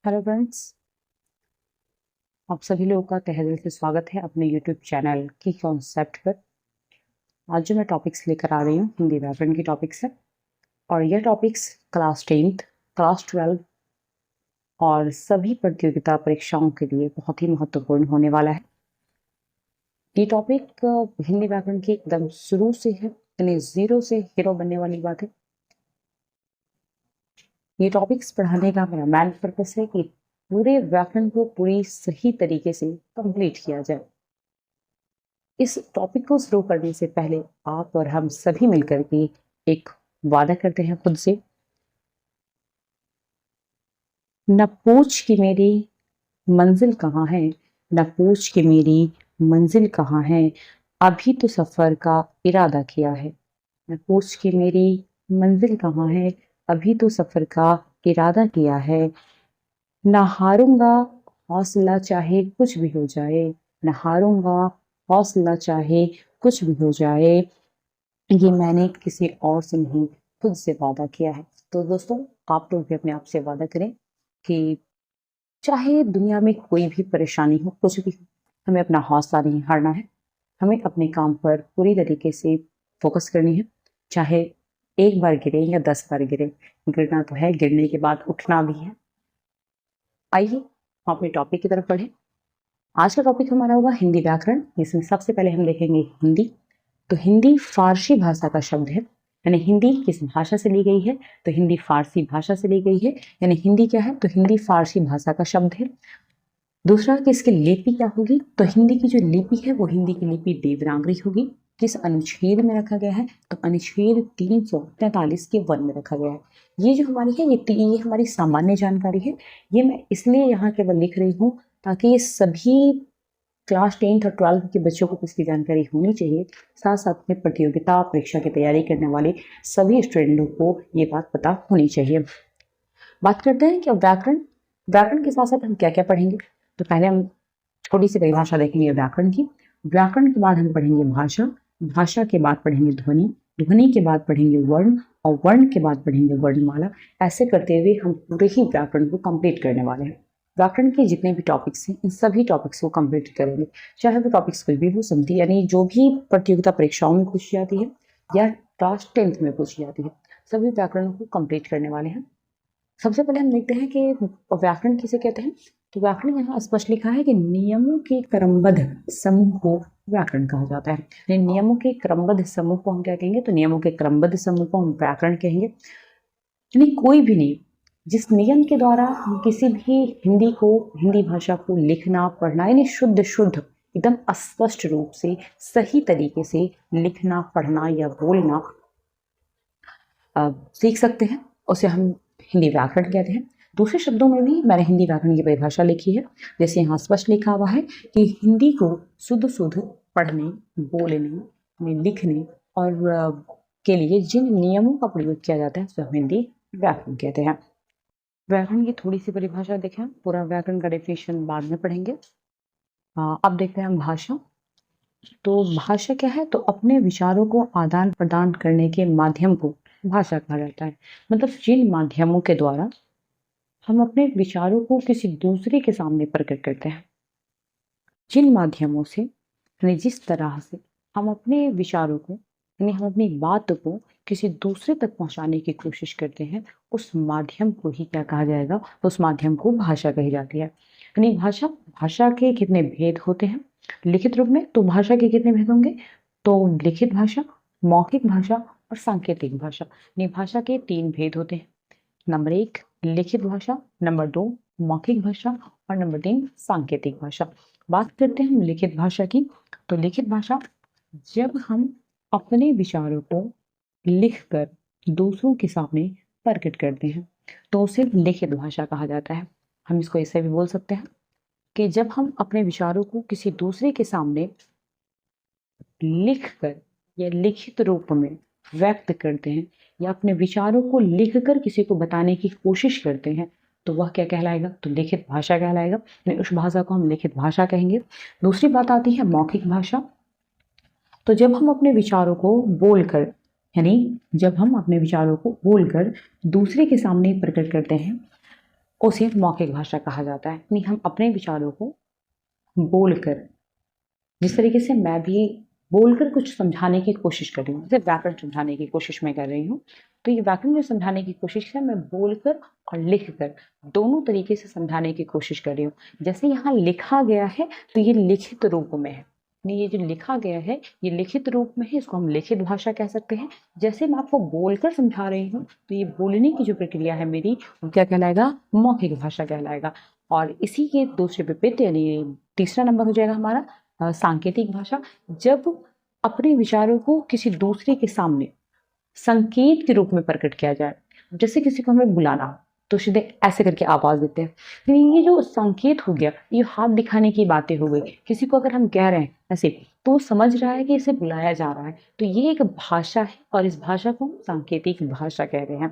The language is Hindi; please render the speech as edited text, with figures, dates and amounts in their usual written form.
हेलो फ्रेंड्स, आप सभी लोगों का तहे दिल से स्वागत है अपने यूट्यूब चैनल की कॉन्सेप्ट पर। आज जो मैं टॉपिक्स लेकर आ रही हूँ हिंदी व्याकरण की टॉपिक्स है और यह टॉपिक्स क्लास 10th, क्लास 12 और सभी प्रतियोगिता परीक्षाओं के लिए बहुत ही महत्वपूर्ण होने वाला है। ये टॉपिक हिंदी व्याकरण की एकदम शुरू से है, यानी जीरो से हीरो बनने वाली बात है। ये टॉपिक्स पढ़ाने का मेरा मेन पर्पस है कि पूरे व्याकरण को पूरी सही तरीके से कंप्लीट किया जाए। इस टॉपिक को शुरू करने से पहले आप और हम सभी मिलकर के एक वादा करते हैं खुद से। न पूछ कि मेरी मंजिल कहाँ है, न पूछ कि मेरी मंजिल कहाँ है, अभी तो सफर का इरादा किया है। न पूछ कि मेरी मंजिल कहाँ है, अभी तो सफर का इरादा किया है। न हारूंगा हौसला चाहे कुछ भी हो जाए, न हारूंगा हौसला चाहे कुछ भी हो जाए, ये मैंने किसी और से नहीं खुद से वादा किया है। तो दोस्तों, आप लोग भी अपने आप से वादा करें कि चाहे दुनिया में कोई भी परेशानी हो, कुछ भी हो, हमें अपना हौसला नहीं हारना है। हमें अपने काम पर पूरी तरीके से फोकस करनी है। चाहे एक बार गिरे या 10 बार गिरे, गिरना तो है, गिरने के बाद उठना भी है। आइए हम अपने टॉपिक की तरफ बढ़े। आज का टॉपिक हमारा होगा हिंदी व्याकरण। इसमें सबसे पहले हम देखेंगे हिंदी। तो हिंदी फारसी भाषा का शब्द है, यानी हिंदी किस भाषा से ली गई है? तो हिंदी फारसी भाषा से ली गई है। यानी हिंदी क्या है? तो हिंदी फारसी भाषा का शब्द है। दूसरा कि इसकी लिपि क्या होगी? तो हिंदी की जो लिपि है वो हिंदी की लिपि देवनागरी होगी। किस अनुच्छेद में रखा गया है? तो अनुच्छेद 343 के 1 में रखा गया है। ये जो हमारी है ये हमारी सामान्य जानकारी है। ये मैं इसलिए यहाँ केवल लिख रही हूँ ताकि ये सभी क्लास 10th और 12th के बच्चों को इसकी जानकारी होनी चाहिए। साथ साथ में प्रतियोगिता परीक्षा की तैयारी करने वाले सभी स्टूडेंटों को ये बात पता होनी चाहिए। बात करते हैं कि व्याकरण व्याकरण के साथ साथ हम क्या क्या पढ़ेंगे। तो पहले हम छोटी सी परिभाषा देखेंगे व्याकरण की। व्याकरण के बाद हम पढ़ेंगे भाषा, भाषा के बाद पढ़ेंगे ध्वनि, ध्वनि के बाद पढ़ेंगे वर्ण और वर्ण के बाद पढ़ेंगे वर्णमाला। ऐसे करते हुए हम पूरे ही व्याकरण को कंप्लीट करने वाले हैं। व्याकरण के जितने भी टॉपिक्स हैं इन सभी टॉपिक्स को कंप्लीट करेंगे, चाहे वो टॉपिक्स कोई भी हो, समझी यानी जो भी प्रतियोगिता परीक्षाओं में पूछी जाती है या क्लास 10th में पूछी जाती है, सभी व्याकरण को कंप्लीट करने वाले हैं। सबसे पहले हम देखते हैं कि व्याकरण किसे कहते हैं। तो व्याकरण यहाँ स्पष्ट लिखा है कि नियमों के क्रमबद्ध समूह को व्याकरण कहा जाता है। नियमों के क्रमबद्ध समूह को हम क्या कहेंगे? तो नियमों के क्रमबद्ध समूह को हम व्याकरण कहेंगे। यानी कोई भी नियम जिस नियम के द्वारा हम किसी भी हिंदी भाषा को लिखना पढ़ना, यानी शुद्ध शुद्ध एकदम स्पष्ट रूप से सही तरीके से लिखना पढ़ना या बोलना सीख सकते हैं, उसे हम हिंदी व्याकरण कहते हैं। दूसरे शब्दों में भी मैंने हिंदी व्याकरण की परिभाषा लिखी है। जैसे यहाँ स्पष्ट लिखा हुआ है कि हिंदी को शुद्ध शुद्ध पढ़ने, बोलने, लिखने और के लिए जिन नियमों का प्रयोग किया जाता है उसे हम हिंदी व्याकरण कहते हैं। व्याकरण की थोड़ी सी परिभाषा देखें, पूरा व्याकरण का डेफिनेशन बाद में पढ़ेंगे। अब देखते हैं हम भाषा। तो भाषा क्या है? तो अपने विचारों को आदान प्रदान करने के माध्यम को भाषा कहा जाता है। मतलब जिन माध्यमों के द्वारा हम अपने विचारों को किसी दूसरे के सामने प्रकट करते हैं, जिन माध्यमों से, यानी जिस तरह से हम अपने विचारों को, यानी हम अपनी बात को किसी दूसरे तक पहुंचाने की कोशिश करते हैं, उस माध्यम को ही क्या कहा जाएगा? उस माध्यम को भाषा कही जाती है। यानी भाषा के कितने भेद होते हैं लिखित रूप में? तो भाषा के कितने भेद होंगे? तो लिखित भाषा, मौखिक भाषा और सांकेतिक भाषा। यानी भाषा के 3 भेद होते हैं। नंबर 1 लिखित भाषा, नंबर 2 मौखिक भाषा और नंबर 3 सांकेतिक भाषा। बात करते हैं हम लिखित भाषा की। तो लिखित भाषा, जब हम अपने विचारों को लिखकर दूसरों के सामने प्रकट करते हैं तो उसे लिखित भाषा कहा जाता है। हम इसको ऐसे भी बोल सकते हैं कि जब हम अपने विचारों को किसी दूसरे के सामने लिखकर या लिखित रूप में व्यक्त करते हैं या अपने विचारों को लिखकर किसी को बताने की कोशिश करते हैं, तो वह क्या कहलाएगा? तो लिखित भाषा कहलाएगा। उस भाषा को हम लिखित भाषा कहेंगे। दूसरी बात आती है मौखिक भाषा। तो जब हम अपने विचारों को बोलकर, यानी जब हम अपने विचारों को बोलकर दूसरे के सामने प्रकट करते हैं, उसे मौखिक भाषा कहा जाता है। यानी हम अपने विचारों को बोलकर, जिस तरीके से मैं भी बोलकर कुछ समझाने की कोशिश कर रही हूँ, जैसे व्याकरण समझाने की कोशिश मैं कर रही हूँ, तो ये व्याकरण जो समझाने की कोशिश है, मैं बोलकर और लिखकर दोनों तरीके से समझाने की कोशिश कर रही हूँ। जैसे यहाँ लिखा गया है तो ये लिखित रूप में है, यानी ये जो लिखा गया है ये लिखित रूप में है, इसको हम लिखित भाषा कह सकते हैं। जैसे मैं आपको बोलकर समझा रही हूँ तो ये बोलने की जो प्रक्रिया है मेरी, वो क्या कहलाएगा? मौखिक भाषा कहलाएगा। और इसी के दूसरे विपरीत यानी तीसरा नंबर हो जाएगा हमारा सांकेतिक भाषा। जब अपने विचारों को किसी दूसरे के सामने संकेत के रूप में प्रकट किया जाए, जैसे किसी को हमें बुलाना हो तो सीधे ऐसे करके आवाज देते हैं, तो ये जो संकेत हो गया, ये हाथ दिखाने की बातें हो गई। किसी को अगर हम कह रहे हैं ऐसे, तो वो समझ रहा है कि इसे बुलाया जा रहा है, तो ये एक भाषा है और इस भाषा को हम सांकेतिक भाषा कह रहे हैं।